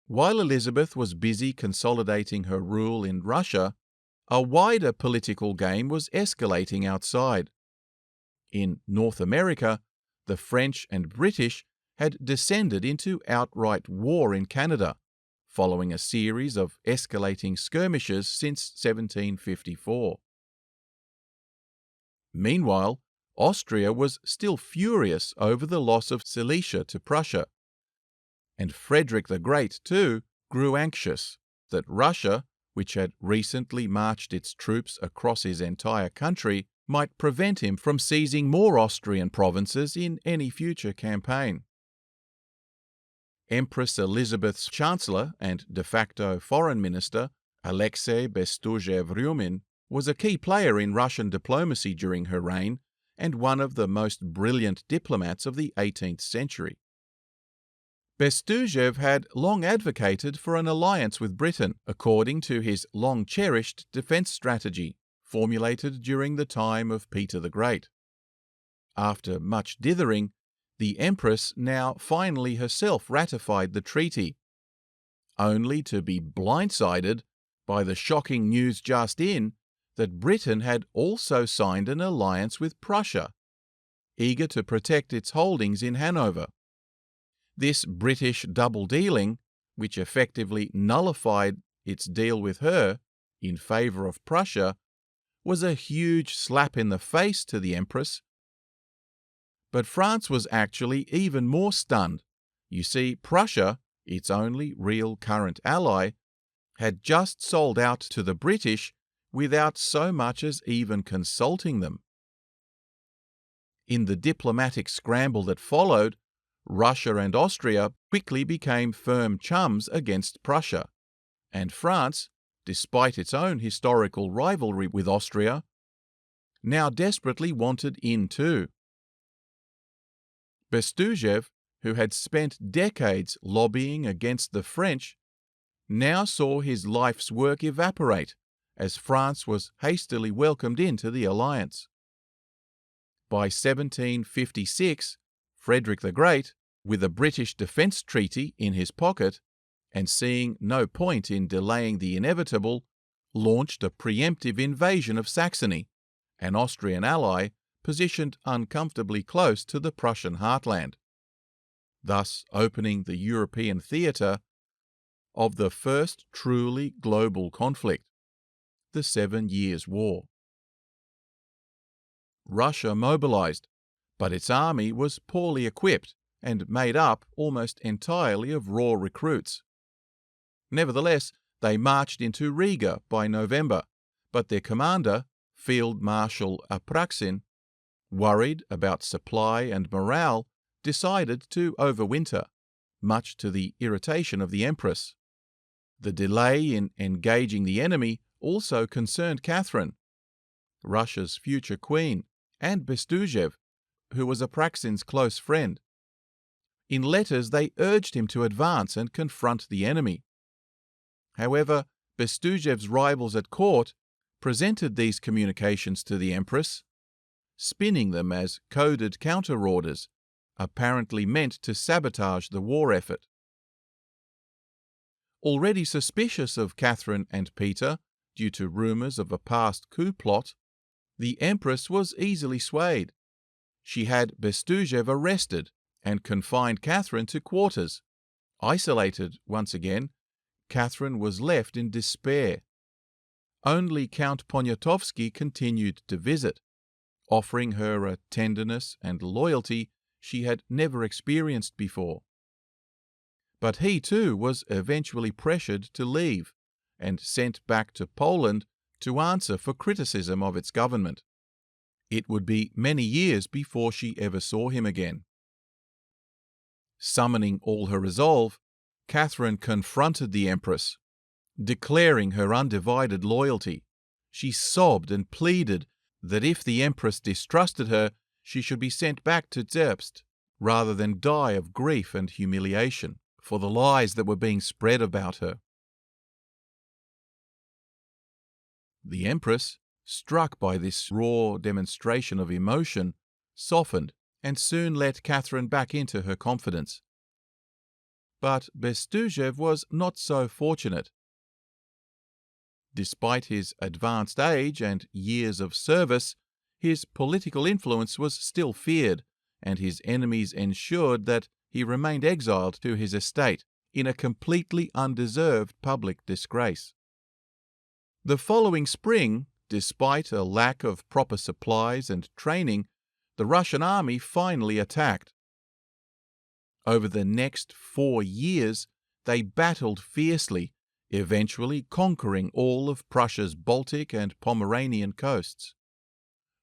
While Elizabeth was busy consolidating her rule in Russia, a wider political game was escalating outside. In North America, the French and British had descended into outright war in Canada, following a series of escalating skirmishes since 1754. Meanwhile, Austria was still furious over the loss of Silesia to Prussia, and Frederick the Great, too, grew anxious that Russia, which had recently marched its troops across his entire country, might prevent him from seizing more Austrian provinces in any future campaign. Empress Elizabeth's chancellor and de facto foreign minister, Alexei Bestujev-Ryumin, was a key player in Russian diplomacy during her reign and one of the most brilliant diplomats of the 18th century. Bestujev had long advocated for an alliance with Britain, according to his long-cherished defence strategy, formulated during the time of Peter the Great. After much dithering, the Empress now finally herself ratified the treaty, only to be blindsided by the shocking news just in that Britain had also signed an alliance with Prussia, eager to protect its holdings in Hanover. This British double-dealing, which effectively nullified its deal with her in favour of Prussia, was a huge slap in the face to the Empress. But France was actually even more stunned. You see, Prussia, its only real current ally, had just sold out to the British without so much as even consulting them. In the diplomatic scramble that followed, Russia and Austria quickly became firm chums against Prussia, and France, despite its own historical rivalry with Austria, now desperately wanted in too. Bestujev, who had spent decades lobbying against the French, now saw his life's work evaporate as France was hastily welcomed into the alliance. By 1756, Frederick the Great, with a British defence treaty in his pocket, and seeing no point in delaying the inevitable, launched a preemptive invasion of Saxony, an Austrian ally positioned uncomfortably close to the Prussian heartland, thus opening the European theatre of the first truly global conflict, the 7 Years' War. Russia mobilized, but its army was poorly equipped and made up almost entirely of raw recruits. Nevertheless, they marched into Riga by November, but their commander, Field Marshal Apraksin, worried about supply and morale, decided to overwinter, much to the irritation of the Empress. The delay in engaging the enemy also concerned Catherine, Russia's future queen, and Bestujev, who was Apraksin's close friend. In letters, they urged him to advance and confront the enemy. However, Bestujev's rivals at court presented these communications to the Empress, spinning them as coded counter-orders, apparently meant to sabotage the war effort. Already suspicious of Catherine and Peter, due to rumours of a past coup plot, the Empress was easily swayed. She had Bestujev arrested and confined Catherine to quarters. Isolated once again, Catherine was left in despair. Only Count Poniatowski continued to visit, offering her a tenderness and loyalty she had never experienced before. But he too was eventually pressured to leave and sent back to Poland to answer for criticism of its government. It would be many years before she ever saw him again. Summoning all her resolve, Catherine confronted the Empress. Declaring her undivided loyalty, she sobbed and pleaded that if the Empress distrusted her, she should be sent back to Zerbst, rather than die of grief and humiliation for the lies that were being spread about her. The Empress, struck by this raw demonstration of emotion, softened and soon let Catherine back into her confidence. But Bestujev was not so fortunate. Despite his advanced age and years of service, his political influence was still feared, and his enemies ensured that he remained exiled to his estate in a completely undeserved public disgrace. The following spring, despite a lack of proper supplies and training, the Russian army finally attacked. Over the next 4 years, they battled fiercely, eventually conquering all of Prussia's Baltic and Pomeranian coasts.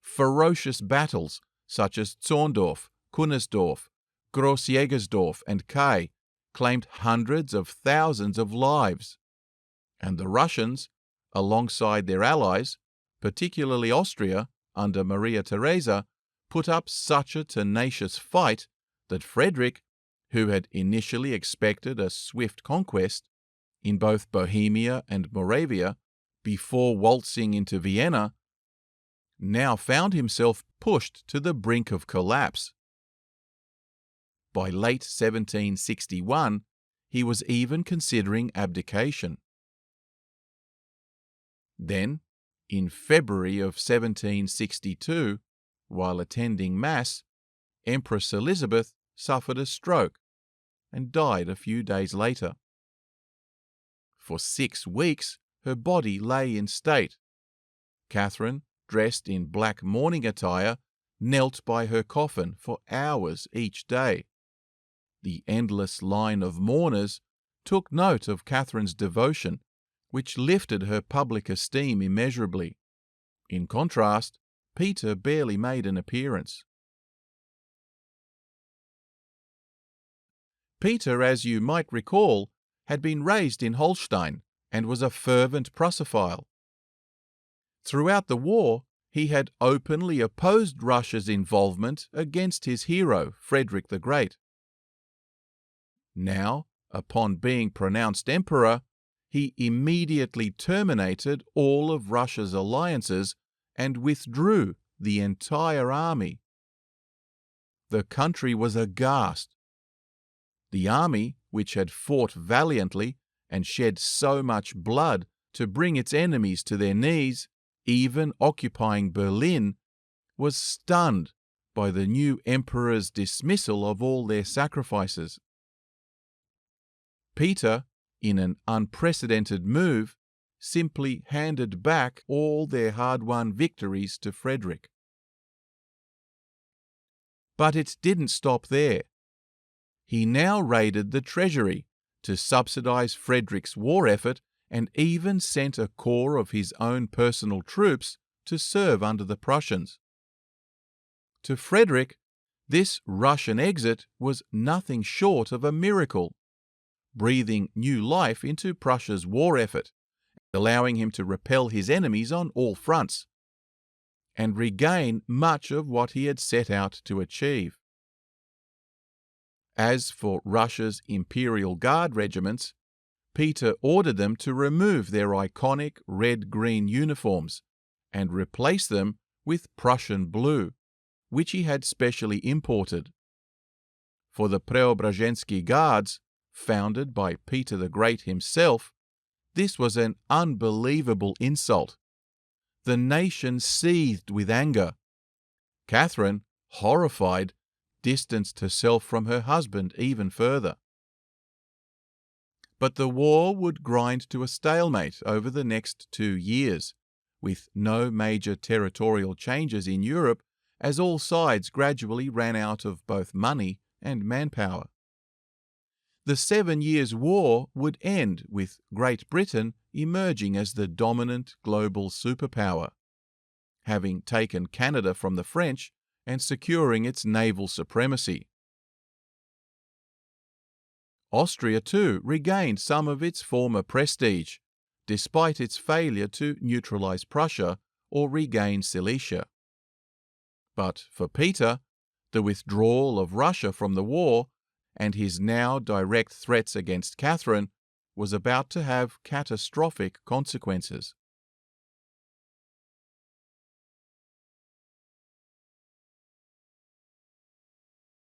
Ferocious battles such as Zorndorf, Kunersdorf, Grossjägersdorf, and Kai claimed hundreds of thousands of lives, and the Russians, alongside their allies, particularly Austria under Maria Theresa, put up such a tenacious fight that Frederick, who had initially expected a swift conquest in both Bohemia and Moravia before waltzing into Vienna, now found himself pushed to the brink of collapse. By late 1761, he was even considering abdication. Then, in February of 1762, while attending Mass, Empress Elizabeth suffered a stroke and died a few days later. For 6 weeks, her body lay in state. Catherine, dressed in black mourning attire, knelt by her coffin for hours each day. The endless line of mourners took note of Catherine's devotion, which lifted her public esteem immeasurably. In contrast, Peter barely made an appearance. Peter, as you might recall, had been raised in Holstein and was a fervent Prussophile. Throughout the war, he had openly opposed Russia's involvement against his hero, Frederick the Great. Now, upon being pronounced emperor, he immediately terminated all of Russia's alliances and withdrew the entire army. The country was aghast. The army, which had fought valiantly and shed so much blood to bring its enemies to their knees, even occupying Berlin, was stunned by the new emperor's dismissal of all their sacrifices. Peter, in an unprecedented move, simply handed back all their hard-won victories to Frederick. But it didn't stop there. He now raided the treasury to subsidize Frederick's war effort and even sent a corps of his own personal troops to serve under the Prussians. To Frederick, this Russian exit was nothing short of a miracle, breathing new life into Prussia's war effort, allowing him to repel his enemies on all fronts, and regain much of what he had set out to achieve. As for Russia's Imperial Guard regiments, Peter ordered them to remove their iconic red-green uniforms and replace them with Prussian blue, which he had specially imported. For the Preobrazhensky Guards, founded by Peter the Great himself, this was an unbelievable insult. The nation seethed with anger. Catherine, horrified, distanced herself from her husband even further. But the war would grind to a stalemate over the next 2 years, with no major territorial changes in Europe as all sides gradually ran out of both money and manpower. The 7 Years' War would end with Great Britain emerging as the dominant global superpower, having taken Canada from the French and securing its naval supremacy. Austria, too, regained some of its former prestige, despite its failure to neutralize Prussia or regain Silesia. But for Peter, the withdrawal of Russia from the war and his now direct threats against Catherine was about to have catastrophic consequences.